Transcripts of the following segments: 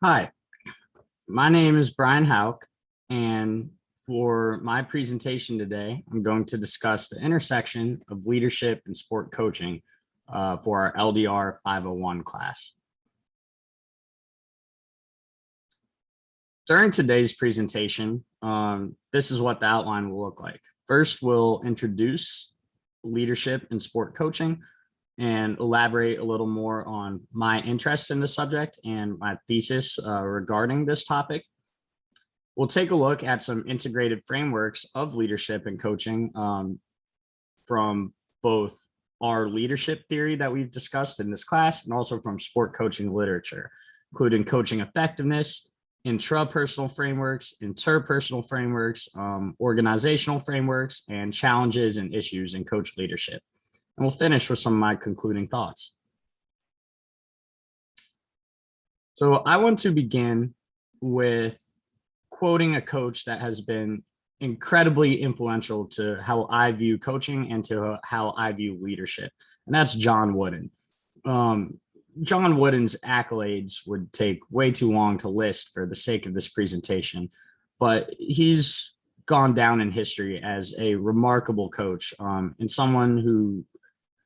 Hi, my name is Brian Hauk, and for my presentation today, I'm going to discuss the intersection of leadership and sport coaching for our LDR 501 class. During today's presentation, this is what the outline will look like. First, we'll introduce leadership and sport coaching and elaborate a little more on my interest in the subject and my thesis regarding this topic. We'll take a look at some integrated frameworks of leadership and coaching from both our leadership theory that we've discussed in this class and also from sport coaching literature, including coaching effectiveness, intrapersonal frameworks, interpersonal frameworks, organizational frameworks, and challenges and issues in coach leadership. And we'll finish with some of my concluding thoughts. So I want to begin with quoting a coach that has been incredibly influential to how I view coaching and to how I view leadership, and that's John Wooden. John Wooden's accolades would take way too long to list for the sake of this presentation, but he's gone down in history as a remarkable coach and someone who,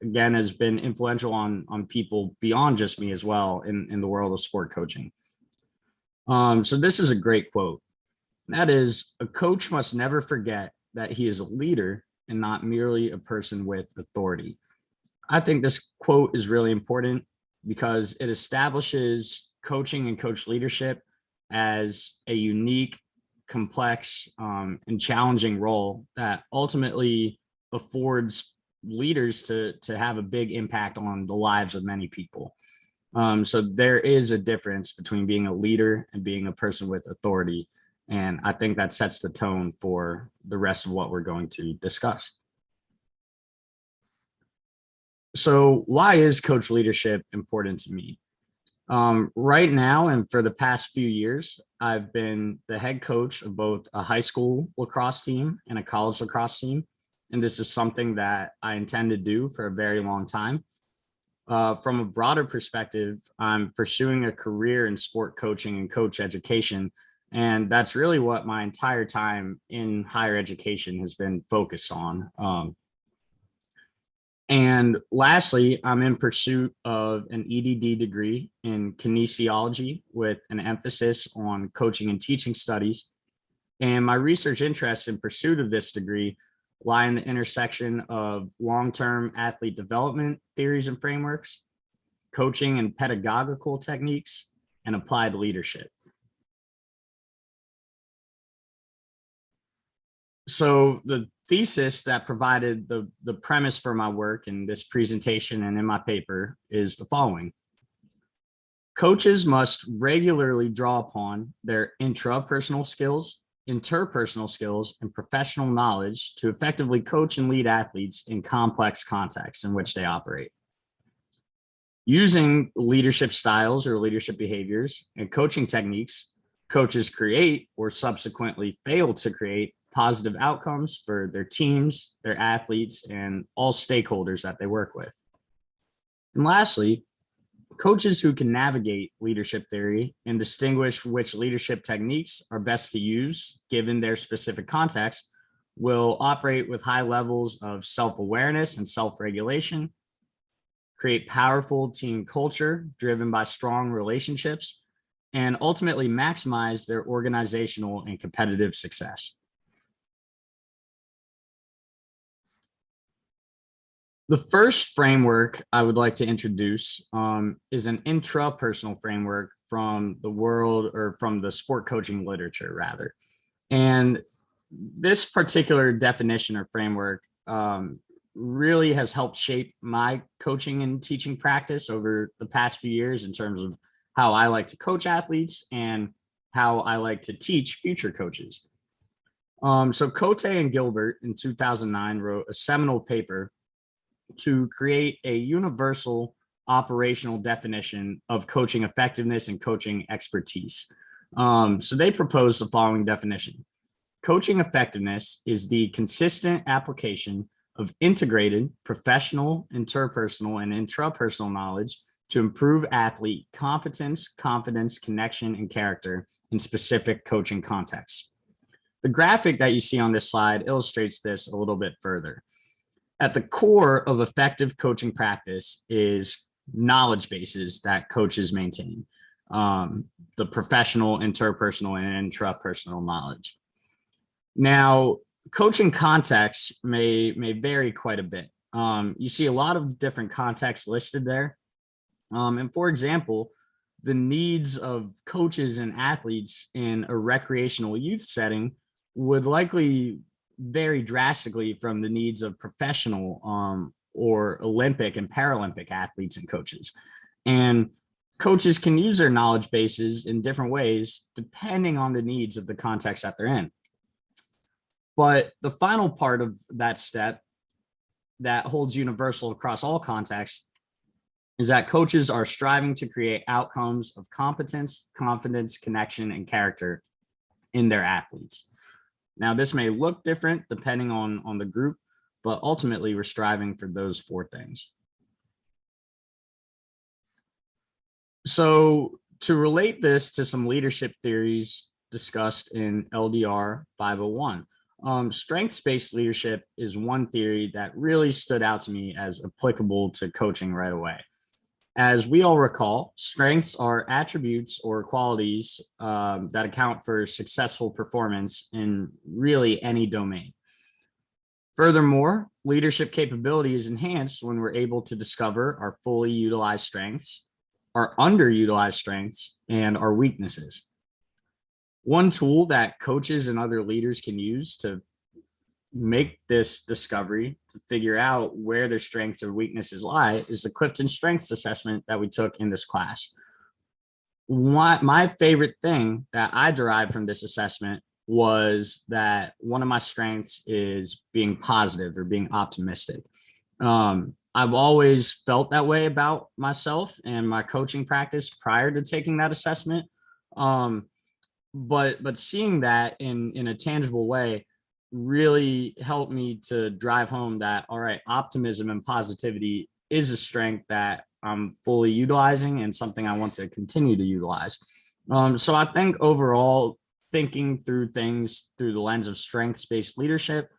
again, has been influential on people beyond just me as well in the world of sport coaching. So this is a great quote. That is, a coach must never forget that he is a leader and not merely a person with authority. I think this quote is really important because it establishes coaching and coach leadership as a unique, complex, and challenging role that ultimately affords leaders to have a big impact on the lives of many people. So there is a difference between being a leader and being a person with authority. And I think that sets the tone for the rest of what we're going to discuss. So why is coach leadership important to me? Right now, and for the past few years, I've been the head coach of both a high school lacrosse team and a college lacrosse team. And this is something that I intend to do for a very long time. From a broader perspective, I'm pursuing a career in sport coaching and coach education. And that's really what my entire time in higher education has been focused on. And lastly, I'm in pursuit of an EDD degree in kinesiology with an emphasis on coaching and teaching studies. And my research interests in pursuit of this degree lie in the intersection of long-term athlete development theories and frameworks, coaching and pedagogical techniques, and applied leadership. So the thesis that provided the premise for my work in this presentation and in my paper is the following. Coaches must regularly draw upon their intrapersonal skills, interpersonal skills, and professional knowledge to effectively coach and lead athletes in complex contexts in which they operate. Using leadership styles or leadership behaviors and coaching techniques, coaches create or subsequently fail to create positive outcomes for their teams, their athletes, and all stakeholders that they work with. And lastly, coaches who can navigate leadership theory and distinguish which leadership techniques are best to use given their specific context will operate with high levels of self-awareness and self-regulation, create powerful team culture driven by strong relationships, and ultimately maximize their organizational and competitive success. The first framework I would like to introduce is an intrapersonal framework from the world, or from the sport coaching literature rather. And this particular definition or framework really has helped shape my coaching and teaching practice over the past few years in terms of how I like to coach athletes and how I like to teach future coaches. So Cote and Gilbert in 2009 wrote a seminal paper to create a universal operational definition of coaching effectiveness and coaching expertise. So they proposed the following definition. Coaching effectiveness is the consistent application of integrated professional, interpersonal, and intrapersonal knowledge to improve athlete competence, confidence, connection, and character in specific coaching contexts. The graphic that you see on this slide illustrates this a little bit further. At the core of effective coaching practice is knowledge bases that coaches maintain, the professional, interpersonal, and intrapersonal knowledge. Now, coaching contexts may vary quite a bit. You see a lot of different contexts listed there. And for example, the needs of coaches and athletes in a recreational youth setting would likely vary drastically from the needs of professional or Olympic and Paralympic athletes and coaches. And coaches can use their knowledge bases in different ways depending on the needs of the context that they're in. But the final part of that step that holds universal across all contexts is that coaches are striving to create outcomes of competence, confidence, connection, and character in their athletes. Now, this may look different depending on the group, but ultimately we're striving for those four things. So to relate this to some leadership theories discussed in LDR 501, strengths-based leadership is one theory that really stood out to me as applicable to coaching right away. As we all recall, strengths are attributes or qualities that account for successful performance in really any domain. Furthermore, leadership capability is enhanced when we're able to discover our fully utilized strengths, our underutilized strengths, and our weaknesses. One tool that coaches and other leaders can use to make this discovery, to figure out where their strengths or weaknesses lie, is the Clifton Strengths Assessment that we took in this class. My favorite thing that I derived from this assessment was that one of my strengths is being positive or being optimistic. I've always felt that way about myself and my coaching practice prior to taking that assessment. But seeing that in a tangible way really helped me to drive home that, all right, optimism and positivity is a strength that I'm fully utilizing and something I want to continue to utilize. So I think overall, thinking through things through the lens of strengths-based leadership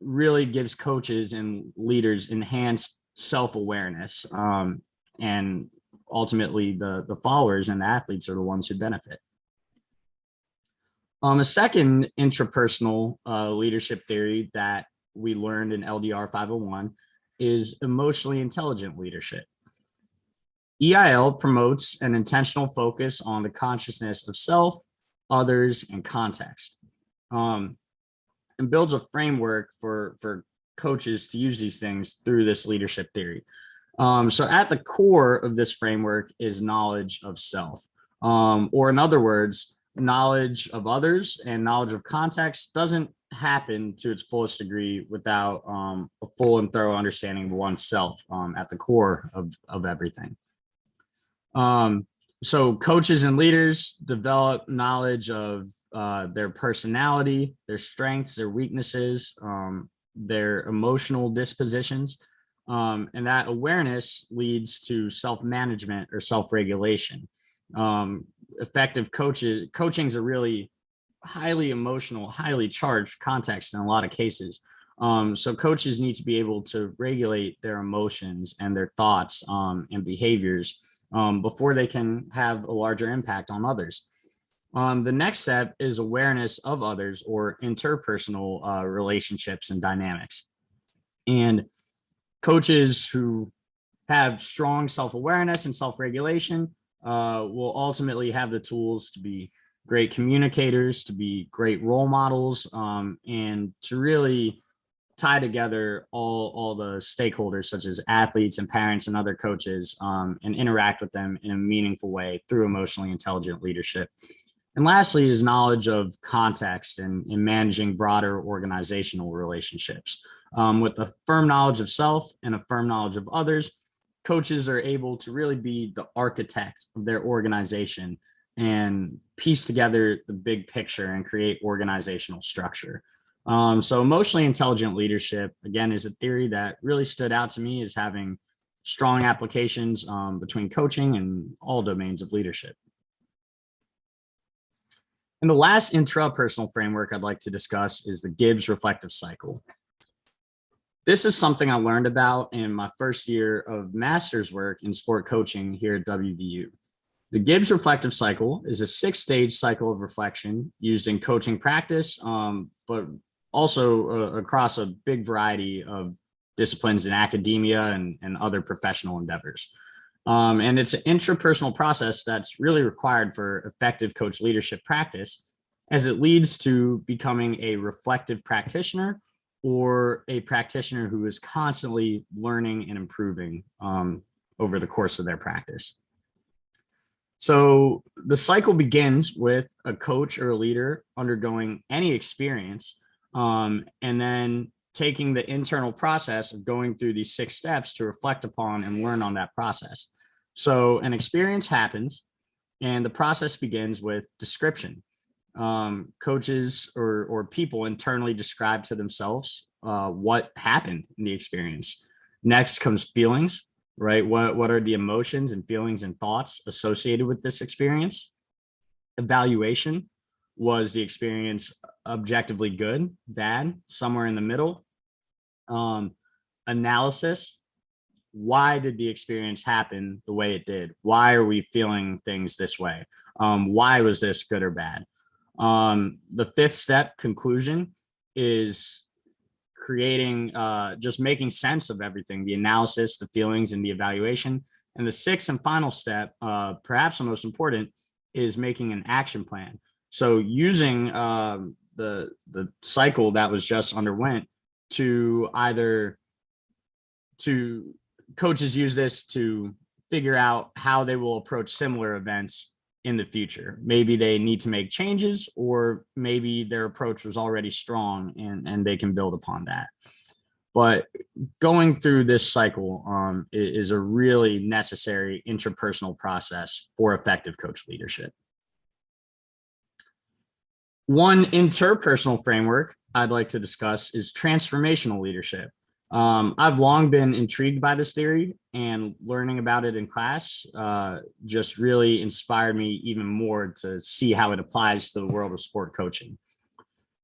really gives coaches and leaders enhanced self-awareness, and ultimately the followers and the athletes are the ones who benefit. A second intrapersonal leadership theory that we learned in LDR 501 is emotionally intelligent leadership. EIL promotes an intentional focus on the consciousness of self, others, and context, and builds a framework for coaches to use these things through this leadership theory. So at the core of this framework is knowledge of self, or in other words, knowledge of others and knowledge of context doesn't happen to its fullest degree without a full and thorough understanding of oneself at the core of everything. So coaches and leaders develop knowledge of their personality, their strengths, their weaknesses, their emotional dispositions, and that awareness leads to self-management or self-regulation. Effective coaching is a really highly emotional, highly charged context in a lot of cases. So coaches need to be able to regulate their emotions and their thoughts and behaviors before they can have a larger impact on others. The next step is awareness of others or interpersonal relationships and dynamics. And coaches who have strong self-awareness and self-regulation will ultimately have the tools to be great communicators, to be great role models, and to really tie together all the stakeholders such as athletes and parents and other coaches, and interact with them in a meaningful way through emotionally intelligent leadership. And lastly is knowledge of context and in managing broader organizational relationships. With a firm knowledge of self and a firm knowledge of others, coaches are able to really be the architect of their organization and piece together the big picture and create organizational structure. So emotionally intelligent leadership, again, is a theory that really stood out to me as having strong applications between coaching and all domains of leadership. And the last intrapersonal framework I'd like to discuss is the Gibbs reflective cycle. This is something I learned about in my first year of master's work in sport coaching here at WVU. The Gibbs reflective cycle is a 6-stage cycle of reflection used in coaching practice, but also across a big variety of disciplines in academia and other professional endeavors. And it's an intrapersonal process that's really required for effective coach leadership practice, as it leads to becoming a reflective practitioner or a practitioner who is constantly learning and improving over the course of their practice. So the cycle begins with a coach or a leader undergoing any experience, and then taking the internal process of going through these 6 steps to reflect upon and learn on that process. So an experience happens, and the process begins with description. Coaches or people internally describe to themselves what happened in the experience. Next comes feelings, right? What are the emotions and feelings and thoughts associated with this experience? Evaluation. Was the experience objectively good, bad, somewhere in the middle? Analysis. Why did the experience happen the way it did? Why are we feeling things this way? Why was this good or bad? The 5th step, conclusion, is creating, just making sense of everything, the analysis, the feelings, and the evaluation. And the 6th and final step, perhaps the most important, is making an action plan. So using the cycle that was just underwent to coaches use this to figure out how they will approach similar events in the future. Maybe they need to make changes, or maybe their approach was already strong and they can build upon that. But going through this cycle is a really necessary interpersonal process for effective coach leadership. One interpersonal framework I'd like to discuss is transformational leadership. I've long been intrigued by this theory, and learning about it in class just really inspired me even more to see how it applies to the world of sport coaching.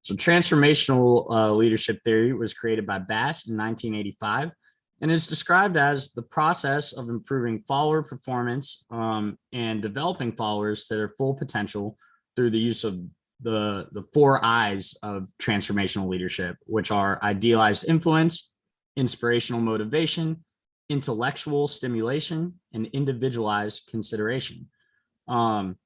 So transformational leadership theory was created by Bass in 1985, and is described as the process of improving follower performance and developing followers to their full potential through the use of the 4 I's of transformational leadership, which are idealized influence, inspirational motivation, intellectual stimulation, and individualized consideration. The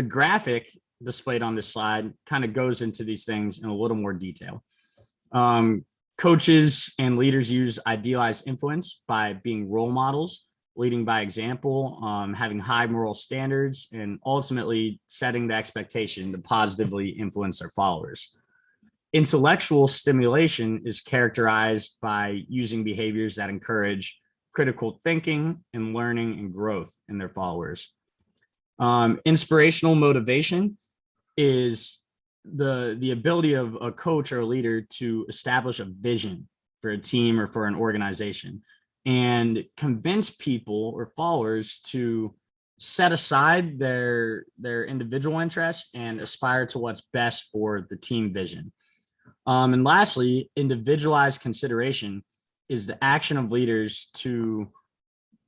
graphic displayed on this slide kind of goes into these things in a little more detail. Coaches and leaders use idealized influence by being role models, leading by example, having high moral standards, and ultimately setting the expectation to positively influence their followers. Intellectual stimulation is characterized by using behaviors that encourage critical thinking and learning and growth in their followers. Inspirational motivation is the ability of a coach or a leader to establish a vision for a team or for an organization and convince people or followers to set aside their individual interests and aspire to what's best for the team vision. And lastly, individualized consideration is the action of leaders to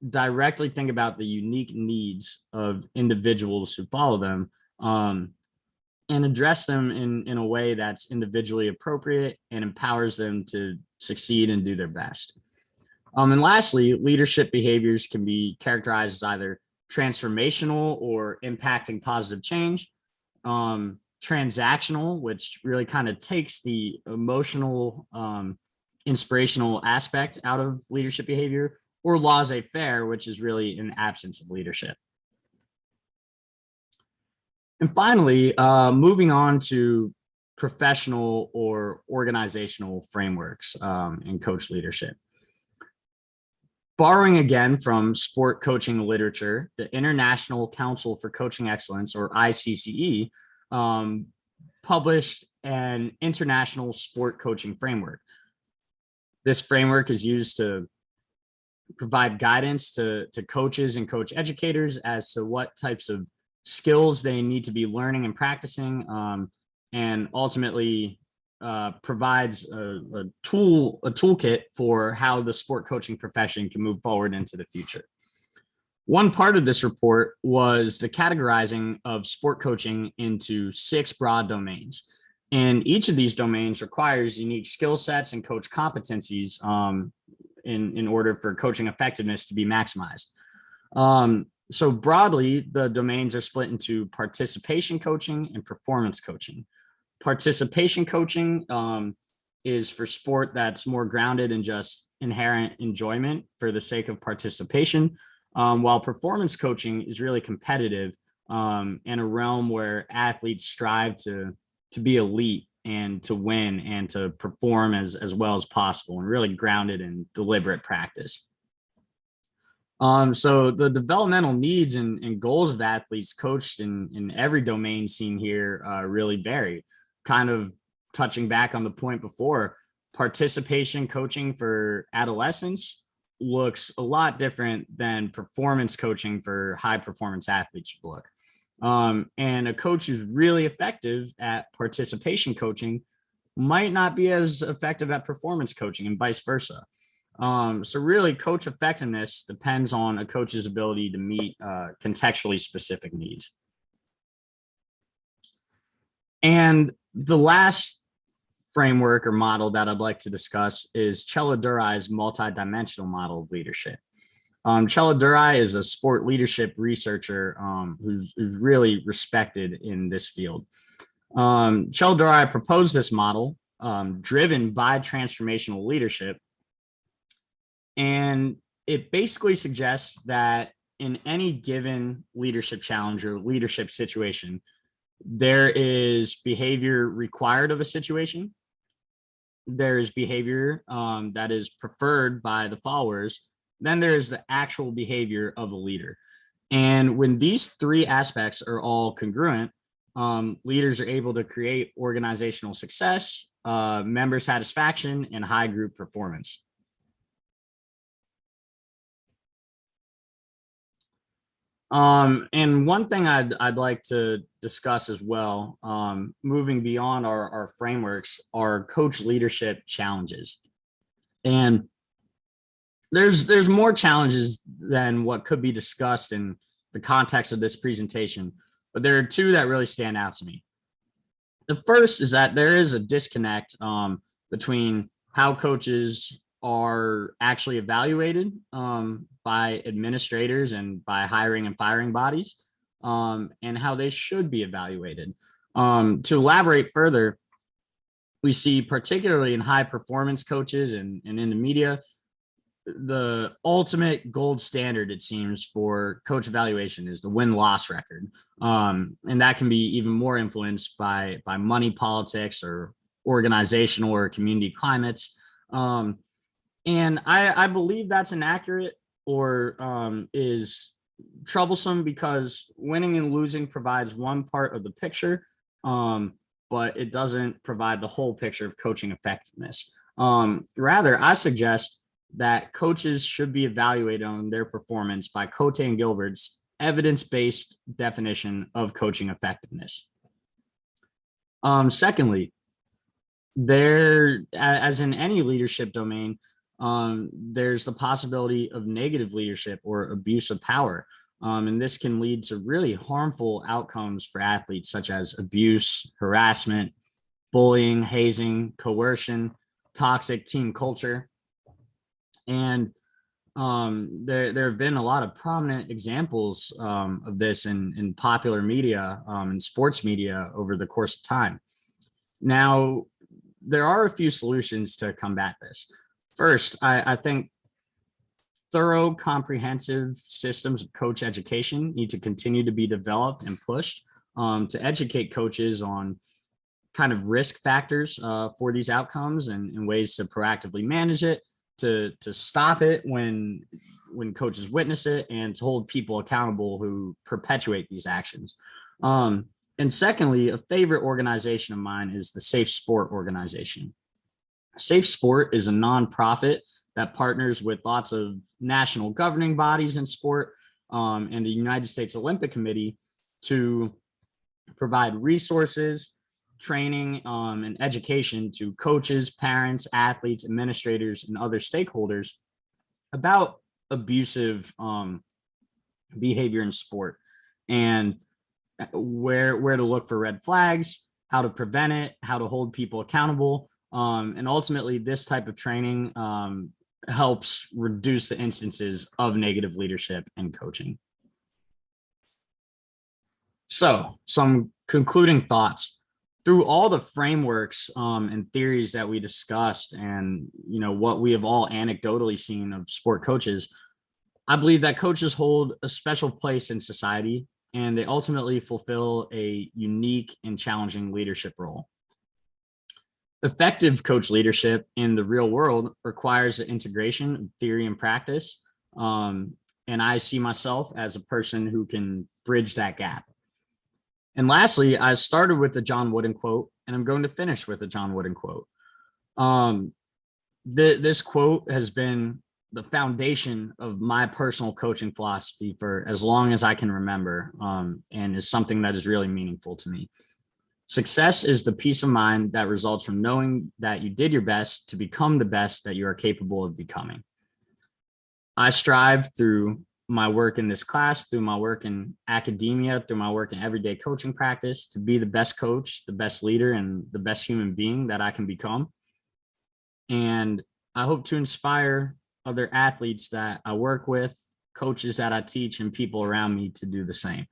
directly think about the unique needs of individuals who follow them, and address them in a way that's individually appropriate and empowers them to succeed and do their best. And lastly, leadership behaviors can be characterized as either transformational or impacting positive change, transactional, which really kind of takes the emotional, inspirational aspect out of leadership behavior, or laissez-faire, which is really an absence of leadership. And finally, moving on to professional or organizational frameworks in coach leadership. Borrowing again from sport coaching literature, the International Council for Coaching Excellence, or ICCE, published an international sport coaching framework. This framework is used to provide guidance to coaches and coach educators as to what types of skills they need to be learning and practicing, and ultimately provides a toolkit for how the sport coaching profession can move forward into the future. One part of this report was the categorizing of sport coaching into 6 broad domains. And each of these domains requires unique skill sets and coach competencies in order for coaching effectiveness to be maximized. So broadly, the domains are split into participation coaching and performance coaching. Participation coaching is for sport that's more grounded in just inherent enjoyment for the sake of participation, while performance coaching is really competitive and a realm where athletes strive to be elite and to win and to perform as well as possible, and really grounded in deliberate practice. So the developmental needs and goals of athletes coached in every domain seen here really vary. Kind of touching back on the point before, participation coaching for adolescents looks a lot different than performance coaching for high performance athletes would look. And a coach who's really effective at participation coaching might not be as effective at performance coaching, and vice versa. So really, coach effectiveness depends on a coach's ability to meet contextually specific needs. And the last framework or model that I'd like to discuss is Cello-Durai's multidimensional model of leadership. Cello-Durai is a sport leadership researcher who's really respected in this field. Cello-Durai proposed this model driven by transformational leadership. And it basically suggests that in any given leadership challenge or leadership situation, there is behavior required of a situation. There is behavior that is preferred by the followers. Then there's the actual behavior of a leader. And when these 3 aspects are all congruent, leaders are able to create organizational success, member satisfaction, and high group performance. And one thing I'd like to discuss as well, moving beyond our frameworks, are coach leadership challenges. And there's more challenges than what could be discussed in the context of this presentation, but there are 2 that really stand out to me. The first is that there is a disconnect between how coaches are actually evaluated by administrators and by hiring and firing bodies, and how they should be evaluated. To elaborate further, we see particularly in high performance coaches and in the media, the ultimate gold standard, it seems, for coach evaluation is the win-loss record. And that can be even more influenced by money politics or organizational or community climates. And I believe that's inaccurate or is troublesome, because winning and losing provides one part of the picture, but it doesn't provide the whole picture of coaching effectiveness. Rather, I suggest that coaches should be evaluated on their performance by Cote and Gilbert's evidence-based definition of coaching effectiveness. Secondly, there, as in any leadership domain, there's the possibility of negative leadership or abuse of power. And this can lead to really harmful outcomes for athletes, such as abuse, harassment, bullying, hazing, coercion, toxic team culture. And there have been a lot of prominent examples of this in popular media and sports media over the course of time. Now, there are a few solutions to combat this. First, I think thorough, comprehensive systems of coach education need to continue to be developed and pushed to educate coaches on kind of risk factors for these outcomes and ways to proactively manage it, to stop it when coaches witness it, and to hold people accountable who perpetuate these actions. And secondly, a favorite organization of mine is the Safe Sport organization. Safe Sport is a nonprofit that partners with lots of national governing bodies in sport and the United States Olympic Committee to provide resources, training, and education to coaches, parents, athletes, administrators, and other stakeholders about abusive behavior in sport and where to look for red flags, how to prevent it, how to hold people accountable. And ultimately, this type of training helps reduce the instances of negative leadership in coaching. So, some concluding thoughts. Through all the frameworks and theories that we discussed, and what we have all anecdotally seen of sport coaches, I believe that coaches hold a special place in society, and they ultimately fulfill a unique and challenging leadership role. Effective coach leadership in the real world requires the integration of theory and practice, and I see myself as a person who can bridge that gap. And lastly, I started with the John Wooden quote, and I'm going to finish with the John Wooden quote. This quote has been the foundation of my personal coaching philosophy for as long as I can remember, and is something that is really meaningful to me. Success is the peace of mind that results from knowing that you did your best to become the best that you are capable of becoming. I strive through my work in this class, through my work in academia, through my work in everyday coaching practice, to be the best coach, the best leader, and the best human being that I can become. And I hope to inspire other athletes that I work with, coaches that I teach, and people around me to do the same.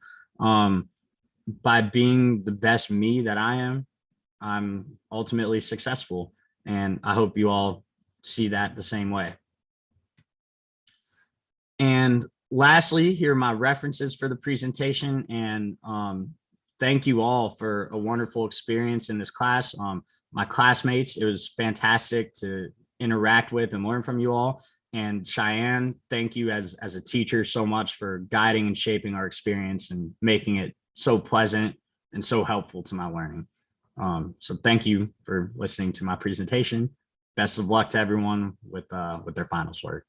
By being the best me that I am, I'm ultimately successful. And I hope you all see that the same way. And lastly, here are my references for the presentation. And thank you all for a wonderful experience in this class. My classmates, it was fantastic to interact with and learn from you all. And Cheyenne, thank you as a teacher so much for guiding and shaping our experience and making it so pleasant and so helpful to my learning. So thank you for listening to my presentation. Best of luck to everyone with their finals work.